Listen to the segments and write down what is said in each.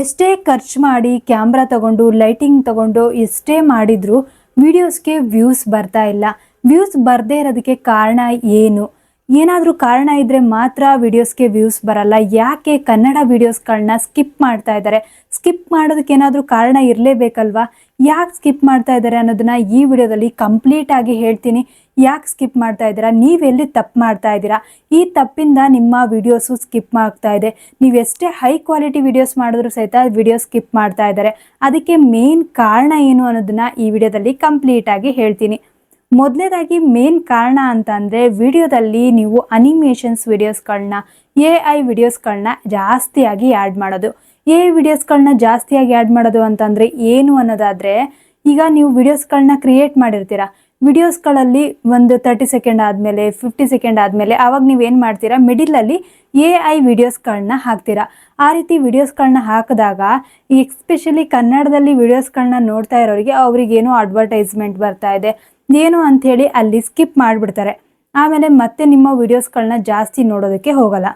ಎಷ್ಟೇ ಖರ್ಚು ಮಾಡಿ ಕ್ಯಾಮ್ರಾ ತಗೊಂಡು ಲೈಟಿಂಗ್ ತಗೊಂಡು ಎಷ್ಟೇ ಮಾಡಿದ್ರು ವಿಡಿಯೋಸ್ಗೆ ವ್ಯೂಸ್ ಬರ್ತಾ ಇಲ್ಲ. ವ್ಯೂಸ್ ಬರದೇ ಇರೋದಕ್ಕೆ ಕಾರಣ ಏನು? ಏನಾದರೂ ಕಾರಣ ಇದ್ದರೆ ಮಾತ್ರ ವಿಡಿಯೋಸ್ಗೆ ವ್ಯೂಸ್ ಬರಲ್ಲ. ಯಾಕೆ ಕನ್ನಡ ವಿಡಿಯೋಸ್ಗಳನ್ನ ಸ್ಕಿಪ್ ಮಾಡ್ತಾ ಇದ್ದಾರೆ? ಸ್ಕಿಪ್ ಮಾಡೋದಕ್ಕೆ ಏನಾದರೂ ಕಾರಣ ಇರಲೇಬೇಕಲ್ವಾ? ಯಾಕೆ ಸ್ಕಿಪ್ ಮಾಡ್ತಾ ಇದ್ದಾರೆ ಅನ್ನೋದನ್ನ ಈ ವಿಡಿಯೋದಲ್ಲಿ ಕಂಪ್ಲೀಟಾಗಿ ಹೇಳ್ತೀನಿ. ಯಾಕೆ ಸ್ಕಿಪ್ ಮಾಡ್ತಾ ಇದ್ದೀರಾ? ನೀವೆಲ್ಲಿ ತಪ್ಪು ಮಾಡ್ತಾ ಇದ್ದೀರಾ? ಈ ತಪ್ಪಿಂದ ನಿಮ್ಮ ವಿಡಿಯೋಸು ಸ್ಕಿಪ್ ಆಗ್ತಾ ಇದೆ. ನೀವು ಎಷ್ಟೇ ಹೈ ಕ್ವಾಲಿಟಿ ವಿಡಿಯೋಸ್ ಮಾಡಿದ್ರೂ ಸಹಿತ ವಿಡಿಯೋ ಸ್ಕಿಪ್ ಮಾಡ್ತಾ ಇದ್ದಾರೆ. ಅದಕ್ಕೆ ಮೇನ್ ಕಾರಣ ಏನು ಅನ್ನೋದನ್ನ ಈ ವಿಡಿಯೋದಲ್ಲಿ ಕಂಪ್ಲೀಟಾಗಿ ಹೇಳ್ತೀನಿ. ಮೊದಲನೇದಾಗಿ ಮೇನ್ ಕಾರಣ ಅಂತ ಅಂದರೆ ವಿಡಿಯೋದಲ್ಲಿ ನೀವು ಅನಿಮೇಷನ್ಸ್ ವಿಡಿಯೋಸ್ಗಳನ್ನ AI ವಿಡಿಯೋಸ್ಗಳನ್ನ ಜಾಸ್ತಿಯಾಗಿ ಆ್ಯಡ್ ಮಾಡೋದು. AI ವಿಡಿಯೋಸ್ಗಳನ್ನ ಜಾಸ್ತಿಯಾಗಿ ಆ್ಯಡ್ ಮಾಡೋದು ಅಂತಂದರೆ ಏನು ಅನ್ನೋದಾದರೆ, ಈಗ ನೀವು ವಿಡಿಯೋಸ್ಗಳನ್ನ ಕ್ರಿಯೇಟ್ ಮಾಡಿರ್ತೀರ. ವಿಡಿಯೋಸ್ಗಳಲ್ಲಿ ಒಂದು 30 ಸೆಕೆಂಡ್ ಆದಮೇಲೆ 50 ಸೆಕೆಂಡ್ ಆದಮೇಲೆ ಆವಾಗ ನೀವೇನು ಮಾಡ್ತೀರಾ, ಮಿಡಿಲಲ್ಲಿ AI ವಿಡಿಯೋಸ್ಗಳನ್ನ ಹಾಕ್ತೀರಾ. ಆ ರೀತಿ ವಿಡಿಯೋಸ್ಗಳನ್ನ ಹಾಕಿದಾಗ ಎಸ್ಪೆಷಲಿ ಕನ್ನಡದಲ್ಲಿ ವಿಡಿಯೋಸ್ಗಳನ್ನ ನೋಡ್ತಾ ಇರೋರಿಗೆ ಅವ್ರಿಗೇನೋ ಅಡ್ವರ್ಟೈಸ್ಮೆಂಟ್ ಬರ್ತಾ ಇದೆ ಏನು ಅಂಥೇಳಿ ಅಲ್ಲಿ ಸ್ಕಿಪ್ ಮಾಡಿಬಿಡ್ತಾರೆ. ಆಮೇಲೆ ಮತ್ತೆ ನಿಮ್ಮ ವಿಡಿಯೋಸ್ಗಳನ್ನ ಜಾಸ್ತಿ ನೋಡೋದಕ್ಕೆ ಹೋಗಲ್ಲ.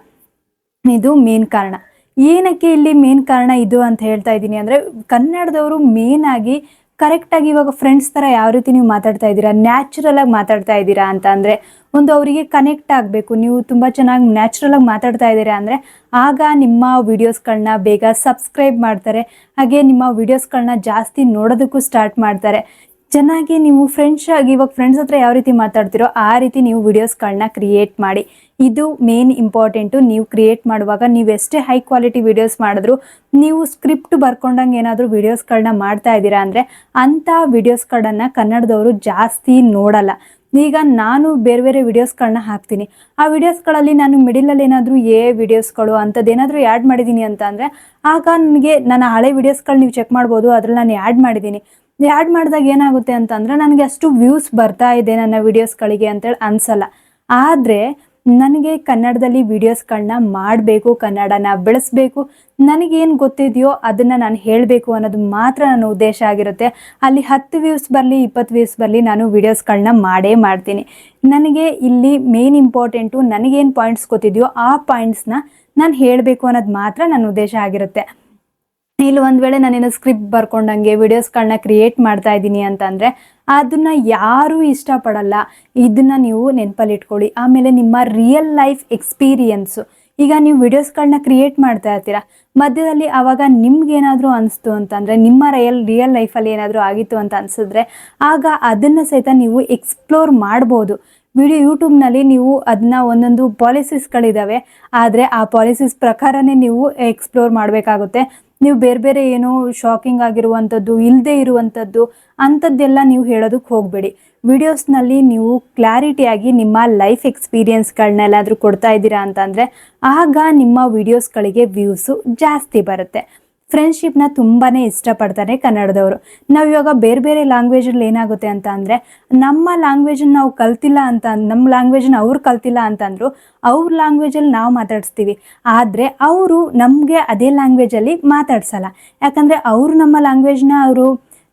ಇದು ಮೇನ್ ಕಾರಣ. ಏನಕ್ಕೆ ಇಲ್ಲಿ ಮೇನ್ ಕಾರಣ ಇದು ಅಂತ ಹೇಳ್ತಾ ಇದ್ದೀನಿ ಅಂದರೆ, ಕನ್ನಡದವರು ಮೇನಾಗಿ ಕರೆಕ್ಟಾಗಿ ಇವಾಗ ಫ್ರೆಂಡ್ಸ್ ಥರ ಯಾವ ರೀತಿ ನೀವು ಮಾತಾಡ್ತಾ ಇದ್ದೀರಾ, ನ್ಯಾಚುರಲಾಗಿ ಮಾತಾಡ್ತಾ ಇದ್ದೀರಾ ಅಂತ ಅಂದರೆ, ಒಂದು ಅವರಿಗೆ ಕನೆಕ್ಟ್ ಆಗಬೇಕು. ನೀವು ತುಂಬ ಚೆನ್ನಾಗಿ ನ್ಯಾಚುರಲಾಗಿ ಮಾತಾಡ್ತಾ ಇದ್ದೀರಾ ಅಂದರೆ ಆಗ ನಿಮ್ಮ ವಿಡಿಯೋಸ್ಗಳನ್ನ ಬೇಗ ಸಬ್ಸ್ಕ್ರೈಬ್ ಮಾಡ್ತಾರೆ. ಹಾಗೆ ನಿಮ್ಮ ವಿಡಿಯೋಸ್ಗಳನ್ನ ಜಾಸ್ತಿ ನೋಡೋದಕ್ಕೂ ಸ್ಟಾರ್ಟ್ ಮಾಡ್ತಾರೆ. ಚೆನ್ನಾಗಿ ನೀವು ಇವಾಗ ಫ್ರೆಂಡ್ಸ್ ಹತ್ರ ಯಾವ ರೀತಿ ಮಾತಾಡ್ತಿರೋ ಆ ರೀತಿ ನೀವು ವಿಡಿಯೋಸ್ಗಳನ್ನ ಕ್ರಿಯೇಟ್ ಮಾಡಿ. ಇದು ಮೇನ್ ಇಂಪಾರ್ಟೆಂಟು. ನೀವು ಕ್ರಿಯೇಟ್ ಮಾಡುವಾಗ ನೀವು ಎಷ್ಟೇ ಹೈ ಕ್ವಾಲಿಟಿ ವಿಡಿಯೋಸ್ ಮಾಡಿದ್ರು, ನೀವು ಸ್ಕ್ರಿಪ್ಟ್ ಬರ್ಕೊಂಡಂಗೆ ಏನಾದರೂ ವಿಡಿಯೋಸ್ಗಳನ್ನ ಮಾಡ್ತಾ ಇದ್ದೀರಾ ಅಂದರೆ ಅಂಥ ವಿಡಿಯೋಸ್ಗಳನ್ನ ಕನ್ನಡದವರು ಜಾಸ್ತಿ ನೋಡಲ್ಲ. ಈಗ ನಾನು ಬೇರೆ ಬೇರೆ ವಿಡಿಯೋಸ್ಗಳನ್ನ ಹಾಕ್ತೀನಿ. ಆ ವಿಡಿಯೋಸ್ಗಳಲ್ಲಿ ನಾನು ಮಿಡಿಲಲ್ಲಿ ಏನಾದರೂ ವಿಡಿಯೋಸ್ಗಳು ಅಂಥದ್ದೇನಾದರೂ ಆ್ಯಡ್ ಮಾಡಿದ್ದೀನಿ ಅಂತ ಅಂದರೆ ಆಗ ನನಗೆ ನನ್ನ ಹಳೆ ವಿಡಿಯೋಸ್ಗಳು ನೀವು ಚೆಕ್ ಮಾಡ್ಬೋದು, ಅದ್ರಲ್ಲಿ ನಾನು ಆ್ಯಡ್ ಮಾಡಿದ್ದೀನಿ. ಆ್ಯಡ್ ಮಾಡಿದಾಗ ಏನಾಗುತ್ತೆ ಅಂತಂದರೆ ನನಗೆ ಅಷ್ಟು ವ್ಯೂಸ್ ಬರ್ತಾ ಇದೆ ನನ್ನ ವಿಡಿಯೋಸ್ಗಳಿಗೆ ಅಂತೇಳಿ ಅನಿಸಲ್ಲ. ಆದರೆ ನನಗೆ ಕನ್ನಡದಲ್ಲಿ ವಿಡಿಯೋಸ್ಗಳನ್ನ ಮಾಡಬೇಕು, ಕನ್ನಡನ ಬೆಳೆಸಬೇಕು, ನನಗೇನು ಗೊತ್ತಿದೆಯೋ ಅದನ್ನು ನಾನು ಹೇಳಬೇಕು ಅನ್ನೋದು ಮಾತ್ರ ನನ್ನ ಉದ್ದೇಶ ಆಗಿರುತ್ತೆ. ಅಲ್ಲಿ 10 ವ್ಯೂಸ್ ಬರಲಿ 20 ವ್ಯೂಸ್ ಬರಲಿ ನಾನು ವಿಡಿಯೋಸ್ಗಳನ್ನ ಮಾಡೇ ಮಾಡ್ತೀನಿ. ನನಗೆ ಇಲ್ಲಿ ಮೇನ್ ಇಂಪಾರ್ಟೆಂಟು, ನನಗೇನು ಪಾಯಿಂಟ್ಸ್ ಗೊತ್ತಿದೆಯೋ ಆ ಪಾಯಿಂಟ್ಸ್ನ ನಾನು ಹೇಳಬೇಕು ಅನ್ನೋದು ಮಾತ್ರ ನನ್ನ ಉದ್ದೇಶ ಆಗಿರುತ್ತೆ. ಇಲ್ಲಿ ಒಂದು ವೇಳೆ ನಾನೇನೋ ಸ್ಕ್ರಿಪ್ಟ್ ಬರ್ಕೊಂಡಂಗೆ ವಿಡಿಯೋಸ್ಗಳನ್ನ ಕ್ರಿಯೇಟ್ ಮಾಡ್ತಾ ಇದ್ದೀನಿ ಅಂತಂದರೆ ಅದನ್ನು ಯಾರೂ ಇಷ್ಟಪಡಲ್ಲ. ಇದನ್ನು ನೀವು ನೆನಪಲ್ಲಿ ಇಟ್ಕೊಳ್ಳಿ. ಆಮೇಲೆ ನಿಮ್ಮ ರಿಯಲ್ ಲೈಫ್ ಎಕ್ಸ್ಪೀರಿಯನ್ಸು, ಈಗ ನೀವು ವಿಡಿಯೋಸ್ಗಳನ್ನ ಕ್ರಿಯೇಟ್ ಮಾಡ್ತಾ ಇರ್ತೀರ, ಮಧ್ಯದಲ್ಲಿ ಆವಾಗ ನಿಮ್ಗೇನಾದರೂ ಅನಿಸ್ತು ಅಂತಂದರೆ, ನಿಮ್ಮ ರಿಯಲ್ ಲೈಫಲ್ಲಿ ಏನಾದರೂ ಆಗಿತ್ತು ಅಂತ ಅನಿಸಿದ್ರೆ ಆಗ ಅದನ್ನು ಸಹಿತ ನೀವು ಎಕ್ಸ್ಪ್ಲೋರ್ ಮಾಡ್ಬೋದು. ಯೂಟ್ಯೂಬ್ನಲ್ಲಿ ನೀವು ಅದನ್ನ ಒಂದೊಂದು ಪಾಲಿಸೀಸ್ಗಳಿದ್ದಾವೆ, ಆದರೆ ಆ ಪಾಲಿಸೀಸ್ ಪ್ರಕಾರನೇ ನೀವು ಎಕ್ಸ್ಪ್ಲೋರ್ ಮಾಡಬೇಕಾಗುತ್ತೆ. ನೀವು ಬೇರೆ ಬೇರೆ ಏನೋ ಶಾಕಿಂಗ್ ಆಗಿರುವಂಥದ್ದು, ಇಲ್ಲದೆ ಇರುವಂಥದ್ದು ಅಂಥದ್ದೆಲ್ಲ ನೀವು ಹೇಳೋದಕ್ಕೆ ಹೋಗಬೇಡಿ. ವಿಡಿಯೋಸ್ನಲ್ಲಿ ನೀವು ಕ್ಲಾರಿಟಿಯಾಗಿ ನಿಮ್ಮ ಲೈಫ್ ಎಕ್ಸ್ಪೀರಿಯನ್ಸ್ಗಳನ್ನೆಲ್ಲಾದರೂ ಕೊಡ್ತಾ ಇದ್ದೀರಾ ಅಂತಂದರೆ ಆಗ ನಿಮ್ಮ ವಿಡಿಯೋಸ್ಗಳಿಗೆ ವ್ಯೂಸು ಜಾಸ್ತಿ ಬರುತ್ತೆ. ಫ್ರೆಂಡ್ಶಿಪ್ನ ತುಂಬಾ ಇಷ್ಟಪಡ್ತಾರೆ ಕನ್ನಡದವರು. ನಾವು ಇವಾಗ ಬೇರೆ ಬೇರೆ ಲ್ಯಾಂಗ್ವೇಜಲ್ಲಿ ಏನಾಗುತ್ತೆ ಅಂತ ಅಂದರೆ, ನಮ್ಮ ಲ್ಯಾಂಗ್ವೇಜನ್ನು ನಾವು ಕಲ್ತಿಲ್ಲ ಅಂತ, ನಮ್ಮ ಲ್ಯಾಂಗ್ವೇಜನ್ನು ಅವ್ರು ಕಲ್ತಿಲ್ಲ ಅಂತಂದರು ಅವ್ರ ಲ್ಯಾಂಗ್ವೇಜಲ್ಲಿ ನಾವು ಮಾತಾಡಿಸ್ತೀವಿ. ಆದರೆ ಅವರು ನಮಗೆ ಅದೇ ಲ್ಯಾಂಗ್ವೇಜಲ್ಲಿ ಮಾತಾಡ್ಸಲ್ಲ. ಯಾಕಂದರೆ ಅವರು ನಮ್ಮ ಲ್ಯಾಂಗ್ವೇಜ್ನ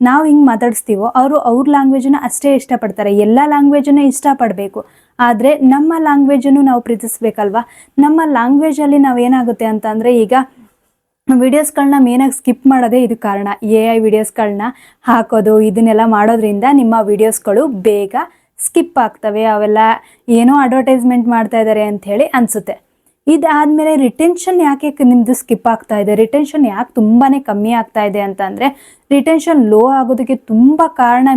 ನಾವು ಹಿಂಗೆ ಮಾತಾಡಿಸ್ತೀವೋ ಅವರು ಅವ್ರ ಲ್ಯಾಂಗ್ವೇಜನ್ನು ಅಷ್ಟೇ ಇಷ್ಟಪಡ್ತಾರೆ. ಎಲ್ಲ ಲ್ಯಾಂಗ್ವೇಜನ್ನು ಇಷ್ಟಪಡಬೇಕು, ಆದರೆ ನಮ್ಮ ಲ್ಯಾಂಗ್ವೇಜನ್ನು ನಾವು ಪ್ರೀತಿಸ್ಬೇಕಲ್ವ. ನಮ್ಮ ಲ್ಯಾಂಗ್ವೇಜಲ್ಲಿ ನಾವೇನಾಗುತ್ತೆ ಅಂತಂದರೆ, ಈಗ ವಿಡಿಯೋಸ್ಗಳನ್ನ ಮೇನಾಗಿ ಸ್ಕಿಪ್ ಮಾಡೋದೇ ಇದು ಕಾರಣ. AI ವಿಡಿಯೋಸ್ಗಳನ್ನ ಹಾಕೋದು ಇದನ್ನೆಲ್ಲ ಮಾಡೋದ್ರಿಂದ ನಿಮ್ಮ ವಿಡಿಯೋಸ್ಗಳು ಬೇಗ ಸ್ಕಿಪ್ ಆಗ್ತವೆ. ಅವೆಲ್ಲ ಏನೋ ಅಡ್ವರ್ಟೈಸ್ಮೆಂಟ್ ಮಾಡ್ತಾ ಇದ್ದಾರೆ ಅಂಥೇಳಿ ಅನಿಸುತ್ತೆ. ಇದಾದಮೇಲೆ ರಿಟೆನ್ಷನ್ ಯಾಕೆ ನಿಮ್ಮದು ಸ್ಕಿಪ್ ಆಗ್ತಾ ಇದೆ, ರಿಟೆನ್ಷನ್ ಯಾಕೆ ತುಂಬಾ ಕಮ್ಮಿ ಆಗ್ತಾ ಇದೆ ಅಂತಂದರೆ, ರಿಟೆನ್ಷನ್ ಲೋ ಆಗೋದಕ್ಕೆ ತುಂಬ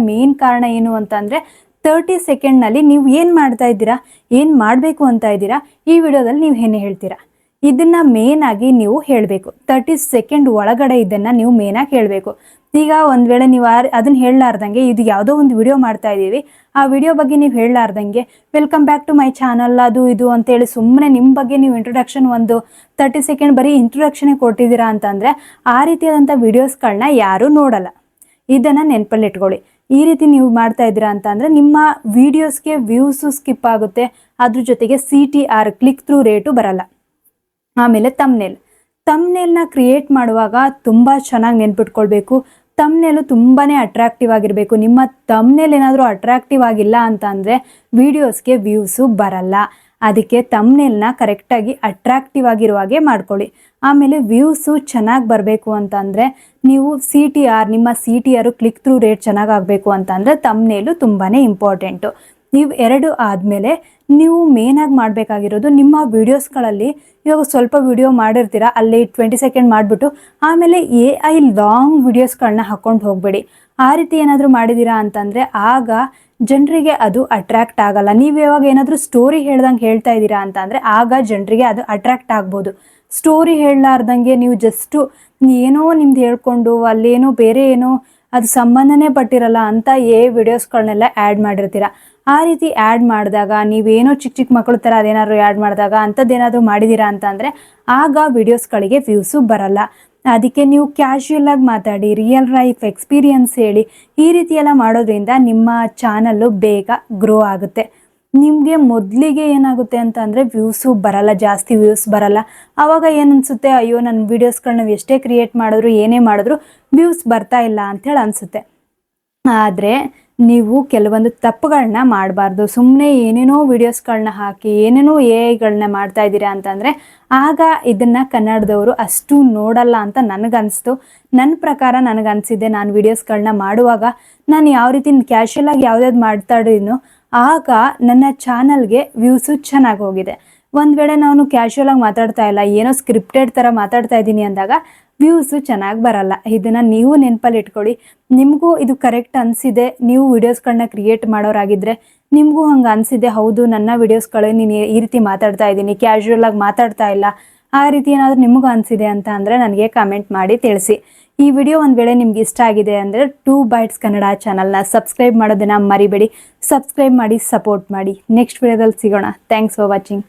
ಮೇನ್ ಕಾರಣ ಏನು ಅಂತಂದರೆ 30 ಸೆಕೆಂಡ್ನಲ್ಲಿ ನೀವು ಏನು ಮಾಡ್ತಾ ಇದ್ದೀರಾ, ಏನು ಮಾಡಬೇಕು ಅಂತ ಇದ್ದೀರಾ, ಈ ವಿಡಿಯೋದಲ್ಲಿ ನೀವು ಏನು ಹೇಳ್ತೀರಾ, ಇದನ್ನು ಮೇನಾಗಿ ನೀವು ಹೇಳಬೇಕು. 30 ಸೆಕೆಂಡ್ ಒಳಗಡೆ ಇದನ್ನು ನೀವು ಮೇನಾಗಿ ಹೇಳಬೇಕು. ಈಗ ಒಂದು ವೇಳೆ ನೀವು ಅದನ್ನು ಹೇಳಲಾರ್ದಂಗೆ, ಇದು ಯಾವುದೋ ಒಂದು ವಿಡಿಯೋ ಮಾಡ್ತಾ ಇದ್ದೀವಿ, ಆ ವಿಡಿಯೋ ಬಗ್ಗೆ ನೀವು ಹೇಳಲಾರ್ದಂಗೆ welcome back to my channel ಅದು ಇದು ಅಂತೇಳಿ ಸುಮ್ಮನೆ ನಿಮ್ಮ ಬಗ್ಗೆ ನೀವು ಇಂಟ್ರೊಡಕ್ಷನ್ ಒಂದು 30 ಸೆಕೆಂಡ್ ಬರೀ ಇಂಟ್ರೊಡಕ್ಷನೇ ಕೊಟ್ಟಿದ್ದೀರಾ ಅಂತಂದರೆ ಆ ರೀತಿಯಾದಂಥ ವಿಡಿಯೋಸ್ಗಳನ್ನ ಯಾರೂ ನೋಡಲ್ಲ. ಇದನ್ನು ನೆನಪಲ್ಲಿ ಇಟ್ಕೊಳ್ಳಿ. ಈ ರೀತಿ ನೀವು ಮಾಡ್ತಾ ಇದ್ದೀರಾ ಅಂತಂದರೆ ನಿಮ್ಮ ವಿಡಿಯೋಸ್ಗೆ ವ್ಯೂಸು ಸ್ಕಿಪ್ ಆಗುತ್ತೆ, ಅದ್ರ ಜೊತೆಗೆ CTR ಕ್ಲಿಕ್ ಥ್ರೂ ರೇಟು ಬರಲ್ಲ. ಆಮೇಲೆ ತಮ್ನೇಲ್ನ ಕ್ರಿಯೇಟ್ ಮಾಡುವಾಗ ತುಂಬ ಚೆನ್ನಾಗಿ ನೆನ್ಪಿಟ್ಕೊಳ್ಬೇಕು. ತಮ್ನೇಲು ತುಂಬಾ ಅಟ್ರಾಕ್ಟಿವ್ ಆಗಿರಬೇಕು. ನಿಮ್ಮ ತಮ್ನೇಲ್ ಏನಾದರೂ ಅಟ್ರಾಕ್ಟಿವ್ ಆಗಿಲ್ಲ ಅಂತ ಅಂದರೆ ವಿಡಿಯೋಸ್ಗೆ ವ್ಯೂಸು ಬರಲ್ಲ. ಅದಕ್ಕೆ ತಮ್ನೇಲ್ನ ಕರೆಕ್ಟಾಗಿ ಅಟ್ರಾಕ್ಟಿವ್ ಆಗಿರುವ ಹಾಗೆ ಮಾಡ್ಕೊಳ್ಳಿ. ಆಮೇಲೆ ವ್ಯೂಸು ಚೆನ್ನಾಗಿ ಬರಬೇಕು ಅಂತಂದರೆ ನೀವು CTR ನಿಮ್ಮ CTR ಕ್ಲಿಕ್ ಥ್ರೂ ರೇಟ್ ಚೆನ್ನಾಗಿ ಆಗಬೇಕು ಅಂತಂದರೆ ತಮ್ನೇಲು ತುಂಬಾ ಇಂಪಾರ್ಟೆಂಟು. ಇವು ಎರಡು ಆದಮೇಲೆ ನೀವು ಮೇನಾಗಿ ಮಾಡಬೇಕಾಗಿರೋದು ನಿಮ್ಮ ವೀಡಿಯೋಸ್ಗಳಲ್ಲಿ ಇವಾಗ ಸ್ವಲ್ಪ ವಿಡಿಯೋ ಮಾಡಿರ್ತೀರ ಅಲ್ಲಿ 20 ಸೆಕೆಂಡ್ ಮಾಡಿಬಿಟ್ಟು ಆಮೇಲೆ AI ಲಾಂಗ್ ವೀಡಿಯೋಸ್ಗಳನ್ನ ಹಾಕ್ಕೊಂಡು ಹೋಗಬೇಡಿ. ಆ ರೀತಿ ಏನಾದರೂ ಮಾಡಿದ್ದೀರಾ ಅಂತಂದರೆ ಆಗ ಜನರಿಗೆ ಅದು ಅಟ್ರ್ಯಾಕ್ಟ್ ಆಗಲ್ಲ. ನೀವು ಯಾವಾಗ ಏನಾದರೂ ಸ್ಟೋರಿ ಹೇಳ್ದಂಗೆ ಹೇಳ್ತಾ ಇದ್ದೀರಾ ಅಂತಂದರೆ ಆಗ ಜನರಿಗೆ ಅದು ಅಟ್ರ್ಯಾಕ್ಟ್ ಆಗ್ಬೋದು. ಸ್ಟೋರಿ ಹೇಳಲಾರ್ದಂಗೆ ನೀವು ಜಸ್ಟು ಏನೋ ನಿಮ್ದು ಹೇಳ್ಕೊಂಡು ಅಲ್ಲೇನೋ ಬೇರೆ ಏನೋ ಅದು ಸಂಬಂಧನೇ ಪಟ್ಟಿರಲ್ಲ ಅಂತ ವಿಡಿಯೋಸ್ಗಳನ್ನೆಲ್ಲ ಆ್ಯಡ್ ಮಾಡಿರ್ತೀರ. ಆ ರೀತಿ ಆ್ಯಡ್ ಮಾಡಿದಾಗ ನೀವೇನೋ ಚಿಕ್ಕ ಚಿಕ್ಕ ಮಕ್ಕಳ ಥರ ಅದೇನಾದ್ರು ಆ್ಯಡ್ ಮಾಡಿದಾಗ ಅಂಥದ್ದೇನಾದರೂ ಮಾಡಿದ್ದೀರಾ ಅಂತಂದರೆ ಆಗ ವಿಡಿಯೋಸ್ಗಳಿಗೆ ವ್ಯೂಸು ಬರಲ್ಲ. ಅದಕ್ಕೆ ನೀವು ಕ್ಯಾಶುಯಲಾಗಿ ಮಾತಾಡಿ, ರಿಯಲ್ ಲೈಫ್ ಎಕ್ಸ್ಪೀರಿಯನ್ಸ್ ಹೇಳಿ, ಈ ರೀತಿ ಎಲ್ಲ ಮಾಡೋದ್ರಿಂದ ನಿಮ್ಮ ಚಾನಲ್ಲು ಬೇಗ ಗ್ರೋ ಆಗುತ್ತೆ. ನಿಮಗೆ ಮೊದಲಿಗೆ ಏನಾಗುತ್ತೆ ಅಂತಂದರೆ ವ್ಯೂಸು ಬರಲ್ಲ, ಜಾಸ್ತಿ ವ್ಯೂಸ್ ಬರಲ್ಲ. ಆವಾಗ ಏನು ಅನಿಸುತ್ತೆ, ಅಯ್ಯೋ ನನ್ನ ವೀಡಿಯೋಸ್ಗಳನ್ನ ನಾವು ಎಷ್ಟೇ ಕ್ರಿಯೇಟ್ ಮಾಡಿದ್ರು ಏನೇ ಮಾಡಿದ್ರು ವ್ಯೂಸ್ ಬರ್ತಾ ಇಲ್ಲ ಅಂಥೇಳಿ ಅನಿಸುತ್ತೆ. ಆದರೆ ನೀವು ಕೆಲವೊಂದು ತಪ್ಪುಗಳನ್ನ ಮಾಡಬಾರ್ದು. ಸುಮ್ಮನೆ ಏನೇನೋ ವೀಡಿಯೋಸ್ಗಳನ್ನ ಹಾಕಿ ಏನೇನೋ AI ಮಾಡ್ತಾ ಇದ್ದೀರಾ ಅಂತಂದರೆ ಆಗ ಇದನ್ನು ಕನ್ನಡದವರು ಅಷ್ಟು ನೋಡಲ್ಲ ಅಂತ ನನಗನ್ನಿಸ್ತು. ನನ್ನ ಪ್ರಕಾರ ನನಗನ್ಸಿದ್ದೆ, ನಾನು ವೀಡಿಯೋಸ್ಗಳನ್ನ ಮಾಡುವಾಗ ನಾನು ಯಾವ ರೀತಿ ಕ್ಯಾಶುಯಲಾಗಿ ಯಾವ್ದಾದ್ರು ಮಾಡ್ತಾ ಇದ್ದೀನೋ ಆಗ ನನ್ನ ಚಾನಲ್ಗೆ ವ್ಯೂಸು ಚೆನ್ನಾಗಿ ಹೋಗಿದೆ. ಒಂದು ವೇಳೆ ನಾನು ಕ್ಯಾಶುಯಲಾಗಿ ಮಾತಾಡ್ತಾ ಇಲ್ಲ, ಏನೋ ಸ್ಕ್ರಿಪ್ಟೆಡ್ ಥರ ಮಾತಾಡ್ತಾ ಇದ್ದೀನಿ ಅಂದಾಗ ವ್ಯೂಸು ಚೆನ್ನಾಗಿ ಬರಲ್ಲ. ಇದನ್ನು ನೀವು ನೆನಪಲ್ಲಿ ಇಟ್ಕೊಳ್ಳಿ. ನಿಮಗೂ ಇದು ಕರೆಕ್ಟ್ ಅನಿಸಿದೆ, ನೀವು ವೀಡಿಯೋಸ್ಗಳನ್ನ ಕ್ರಿಯೇಟ್ ಮಾಡೋರಾಗಿದ್ದರೆ ನಿಮಗೂ ಹಂಗೆ ಅನಿಸಿದೆ, ಹೌದು ನನ್ನ ವೀಡಿಯೋಸ್ಗಳು ನೀನು ಈ ರೀತಿ ಮಾತಾಡ್ತಾ ಇದ್ದೀನಿ, ಕ್ಯಾಶುಯಲಾಗಿ ಮಾತಾಡ್ತಾ ಇಲ್ಲ, ಆ ರೀತಿ ಏನಾದರೂ ನಿಮಗೂ ಅನಿಸಿದೆ ಅಂತ ಅಂದರೆ ನನಗೆ ಕಮೆಂಟ್ ಮಾಡಿ ತಿಳಿಸಿ. ಈ ವಿಡಿಯೋ ಒಂದು ವೇಳೆ ನಿಮ್ಗೆ ಇಷ್ಟ ಆಗಿದೆ ಅಂದರೆ 2 ಬೈಟ್ಸ್ ಕನ್ನಡ ಚಾನಲ್ನ ಸಬ್ಸ್ಕ್ರೈಬ್ ಮಾಡೋದನ್ನು ಮರಿಬೇಡಿ. ಸಬ್ಸ್ಕ್ರೈಬ್ ಮಾಡಿ, ಸಪೋರ್ಟ್ ಮಾಡಿ. ನೆಕ್ಸ್ಟ್ ವಿಡಿಯೋದಲ್ಲಿ ಸಿಗೋಣ. Thanks for watching.